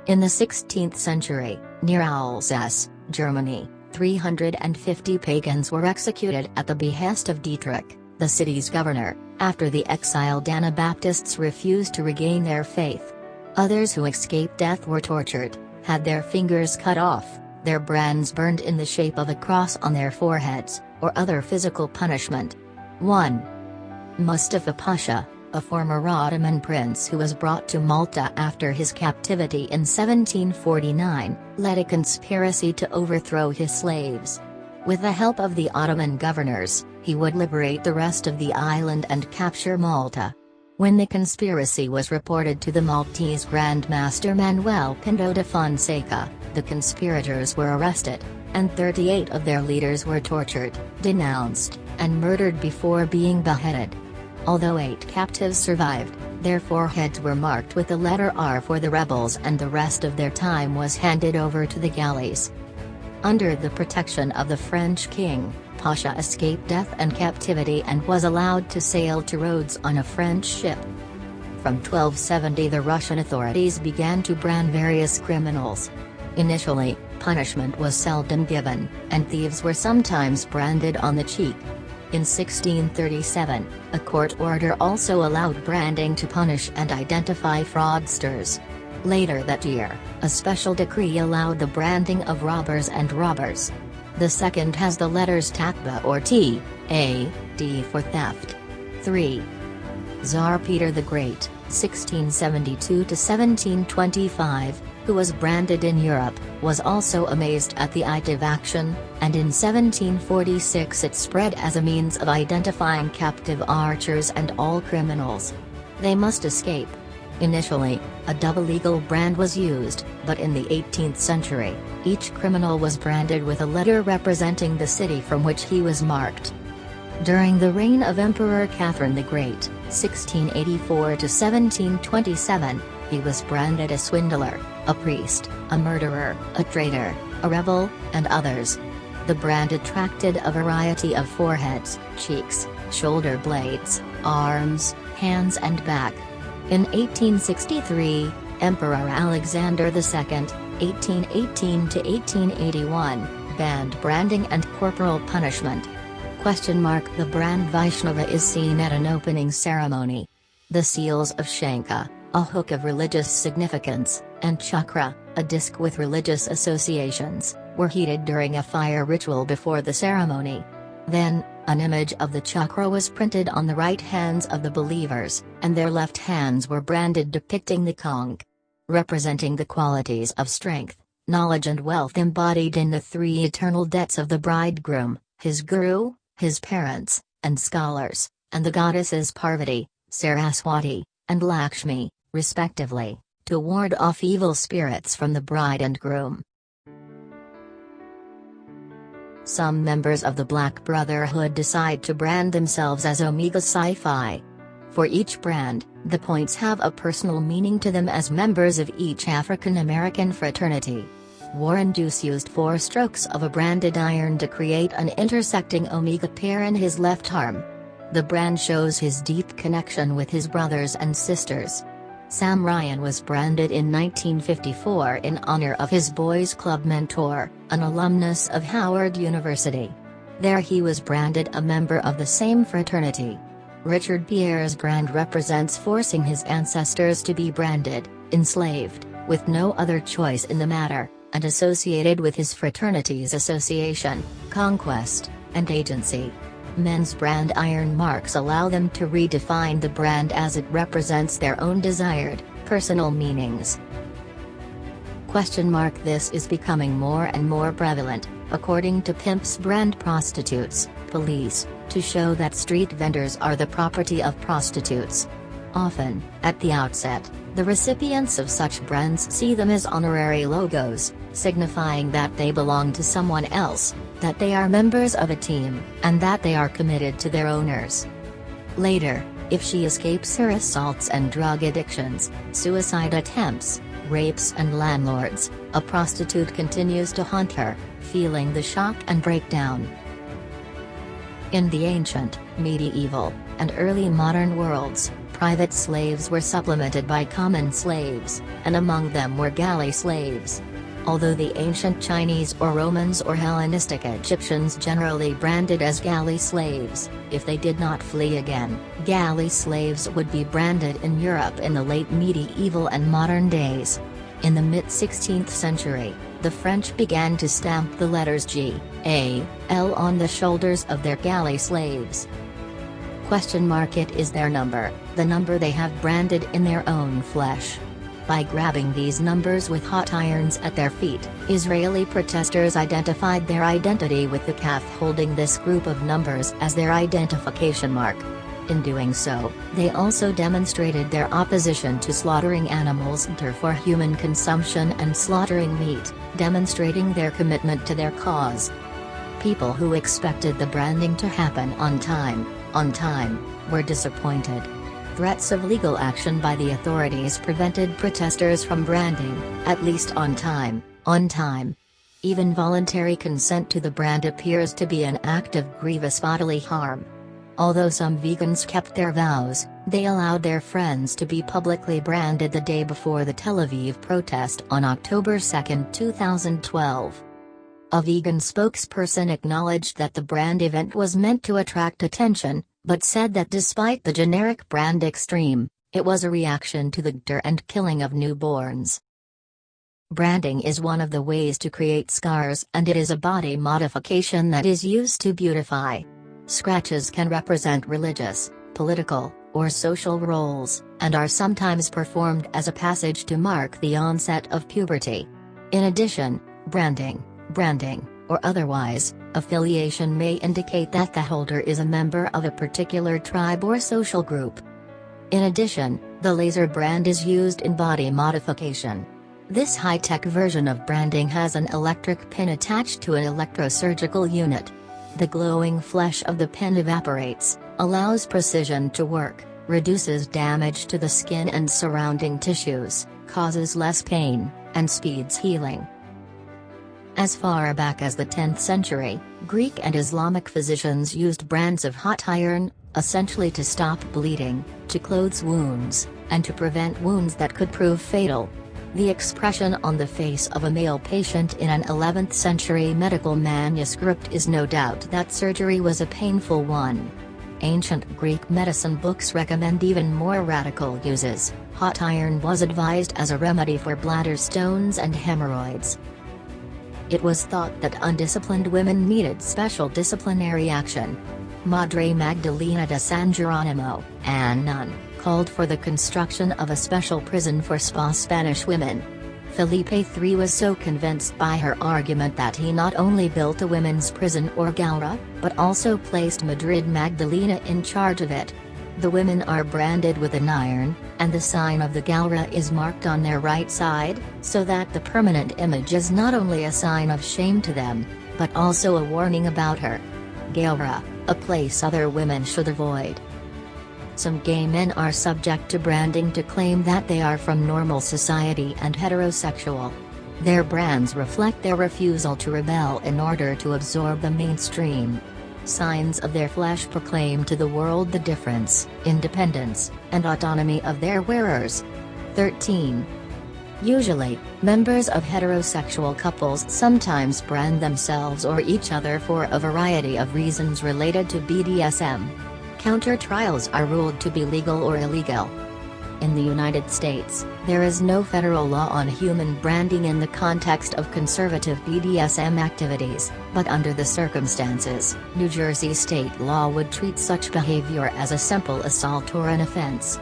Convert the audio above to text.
In the 16th century, near Alsace, Germany, 350 pagans were executed at the behest of Dietrich, the city's governor, after the exiled Anabaptists refused to regain their faith. Others who escaped death were tortured, had their fingers cut off, their brands burned in the shape of a cross on their foreheads, or other physical punishment. 1. Mustafa Pasha, a former Ottoman prince who was brought to Malta after his captivity in 1749, led a conspiracy to overthrow his slaves. With the help of the Ottoman governors, he would liberate the rest of the island and capture Malta. When the conspiracy was reported to the Maltese Grand Master Manuel Pinto de Fonseca, the conspirators were arrested, and 38 of their leaders were tortured, denounced, and murdered before being beheaded. Although 8 captives survived, their foreheads were marked with the letter R for the rebels, and the rest of their time was handed over to the galleys. Under the protection of the French king, Pasha escaped death and captivity and was allowed to sail to Rhodes on a French ship. From 1270 the Russian authorities began to brand various criminals. Initially, punishment was seldom given, and thieves were sometimes branded on the cheek. In 1637, a court order also allowed branding to punish and identify fraudsters. Later that year, a special decree allowed the branding of robbers and robbers. The second has the letters Tatba or T.A.D. for theft. 3. Tsar Peter the Great, 1672 to 1725, who was branded in Europe, was also amazed at the itive action, and in 1746 it spread as a means of identifying captive archers and all criminals. They must escape. Initially, a double eagle brand was used, but in the 18th century, each criminal was branded with a letter representing the city from which he was marked. During the reign of Emperor Catherine the Great, 1684 to 1727, he was branded a swindler, a priest, a murderer, a traitor, a rebel, and others. The brand attracted a variety of foreheads, cheeks, shoulder blades, arms, hands and back. In 1863, Emperor Alexander II, 1818 to 1881, banned branding and corporal punishment. The brand Vaishnava is seen at an opening ceremony. The seals of Shanka, a hook of religious significance, and chakra, a disc with religious associations, were heated during a fire ritual before the ceremony. Then, an image of the chakra was printed on the right hands of the believers, and their left hands were branded depicting the conch, representing the qualities of strength, knowledge and wealth embodied in the 3 eternal debts of the bridegroom, his guru, his parents, and scholars, and the goddesses Parvati, Saraswati, and Lakshmi, respectively, to ward off evil spirits from the bride and groom. Some members of the Black Brotherhood decide to brand themselves as Omega Psi Phi. For each brand, the points have a personal meaning to them as members of each African American fraternity. Warren Deuce used 4 strokes of a branded iron to create an intersecting omega pair in his left arm. The brand shows his deep connection with his brothers and sisters. Sam Ryan was branded in 1954 in honor of his boys' club mentor, an alumnus of Howard University. There he was branded a member of the same fraternity. Richard Pierre's brand represents forcing his ancestors to be branded, enslaved, with no other choice in the matter, and associated with his fraternity's association, conquest, and agency. Men's brand iron marks allow them to redefine the brand as it represents their own desired, personal meanings. This is becoming more and more prevalent, according to pimps brand prostitutes, police, to show that street vendors are the property of prostitutes. Often, at the outset, the recipients of such brands see them as honorary logos, signifying that they belong to someone else, that they are members of a team, and that they are committed to their owners. Later, if she escapes her assaults and drug addictions, suicide attempts, rapes and landlords, a prostitute continues to haunt her, feeling the shock and breakdown. In the ancient, medieval, and early modern worlds, Private slaves were supplemented by common slaves, and among them were galley slaves. Although the ancient Chinese or Romans or Hellenistic Egyptians generally branded as galley slaves, if they did not flee again, galley slaves would be branded in Europe in the late medieval and modern days. In the mid-16th century, the French began to stamp the letters G, A, L on the shoulders of their galley slaves. It is their number, the number they have branded in their own flesh. By grabbing these numbers with hot irons at their feet, Israeli protesters identified their identity with the calf holding this group of numbers as their identification mark. In doing so, they also demonstrated their opposition to slaughtering animals for human consumption and slaughtering meat, demonstrating their commitment to their cause. People who expected the branding to happen on time, were disappointed. Threats of legal action by the authorities prevented protesters from branding, at least on time. Even voluntary consent to the brand appears to be an act of grievous bodily harm. Although some vegans kept their vows, they allowed their friends to be publicly branded the day before the Tel Aviv protest on October 2, 2012. A vegan spokesperson acknowledged that the brand event was meant to attract attention, but said that despite the generic brand extreme, it was a reaction to the murder and killing of newborns. Branding is one of the ways to create scars, and it is a body modification that is used to beautify. Scratches can represent religious, political, or social roles, and are sometimes performed as a passage to mark the onset of puberty. In addition, branding, or otherwise, affiliation may indicate that the holder is a member of a particular tribe or social group. In addition, the laser brand is used in body modification. This high-tech version of branding has an electric pin attached to an electrosurgical unit. The glowing flesh of the pin evaporates, allows precision to work, reduces damage to the skin and surrounding tissues, causes less pain, and speeds healing. As far back as the 10th century, Greek and Islamic physicians used brands of hot iron, essentially to stop bleeding, to close wounds, and to prevent wounds that could prove fatal. The expression on the face of a male patient in an 11th century medical manuscript is no doubt that surgery was a painful one. Ancient Greek medicine books recommend even more radical uses. Hot iron was advised as a remedy for bladder stones and hemorrhoids. It was thought that undisciplined women needed special disciplinary action. Madre Magdalena de San Geronimo, a nun, called for the construction of a special prison for Spanish women. Felipe III was so convinced by her argument that he not only built a women's prison or galera, but also placed Madrid Magdalena in charge of it. The women are branded with an iron, and the sign of the galera is marked on their right side, so that the permanent image is not only a sign of shame to them, but also a warning about her. Galera, a place other women should avoid. Some gay men are subject to branding to claim that they are from normal society and heterosexual. Their brands reflect their refusal to rebel in order to absorb the mainstream. Signs of their flesh proclaim to the world the difference, independence, and autonomy of their wearers. 13. Usually, members of heterosexual couples sometimes brand themselves or each other for a variety of reasons related to BDSM. Counter-trials are ruled to be legal or illegal. In the United States, there is no federal law on human branding in the context of conservative BDSM activities, but under the circumstances, New Jersey state law would treat such behavior as a simple assault or an offense.